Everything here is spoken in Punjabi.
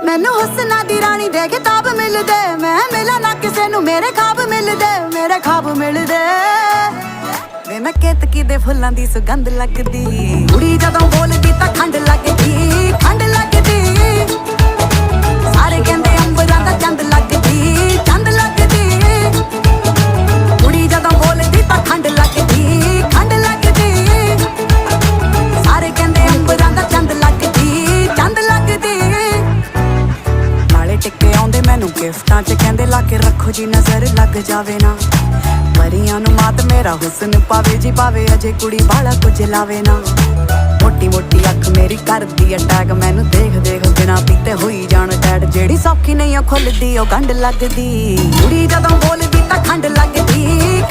ਮੈਨੂੰ ਹੁਸਨਾ ਦੀ ਰਾਣੀ ਦੇ ਕਿਤਾਬ ਮਿਲਦੇ, ਮੈਂ ਮਿਲਾਂ ਨਾ ਕਿਸੇ ਨੂੰ ਮੇਰੇ ਖਾਬ ਮਿਲਦੇ, ਮੇਰੇ ਖਾਬ ਮਿਲਦੇ। ਵੇ ਮੈਂ ਕੇਤਕੀ ਦੇ ਫੁੱਲਾਂ ਦੀ ਸੁਗੰਧ ਲੱਗਦੀ, ਕੁੜੀ ਜਦੋਂ ਬੋਲਦੀ ਤਾਂ ਖੰਡ ਲੱਗਦੀ, ਖੰਡ ਲੱਗਦੀ। ਸਾਰੇ ਕਹਿੰਦੇ ਅੰਬਰਾਂ ਦਾ ਚੰਦ ਲੱਗਦੀ, ਚੰਦ ਲੱਗਦੀ। ਕੁੜੀ ਜਦੋਂ ਬੋਲਦੀ ਤਾਂ ਖੰਡ ਲੱਗਦੀ, ਖੰਡ ਲੱਗਦੀ। ਸਾਰੇ ਕਹਿੰਦੇ ਅੰਬਰਾਂ ਦਾ ਚੰਦ ਲੱਗਦੀ, ਚੰਦ ਲੱਗਦੀ। ਨਾਲੇ ਟਿੱਕੇ ਆਉਂਦੇ ਮੈਨੂੰ ਗਿਫਟਾਂ 'ਚ, ਕਹਿੰਦੇ ਲਾ ਕੇ ਰੱਖੋ ਜੀ ਨਜ਼ਰ ਲੱਗ ਜਾਵੇ ਨਾ। ਪਰੀਆਂ ਨੂੰ ਮਾਤ ਮੇਰਾ ਹੁਸਨ ਪਾਵੇ ਜੀ ਪਾਵੇ, ਅਜੇ ਕੁੜੀ ਵਾਲਾ ਕੁਝ ਲਾਵੇ ਨਾ। ਮੋਟੀ ਮੋਟੀ ਅੱਖ ਮੇਰੀ ਕਰਦੀ ਅਟੈਕ, ਮੈਨੂੰ ਦੇਖ ਦੇਖ ਬਿਨਾ ਪੀਤੇ ਹੋਈ ਜਾਣ ਟੈਡ। ਜਿਹੜੀ ਸੌਖੀ ਨਹੀਂ ਉਹ ਖੁੱਲਦੀ ਉਹ ਗੰਢ ਲੱਗਦੀ, ਕੁੜੀ ਜਦੋਂ ਬੋਲਦੀ ਤਾਂ ਖੰਡ ਲੱਗਦੀ।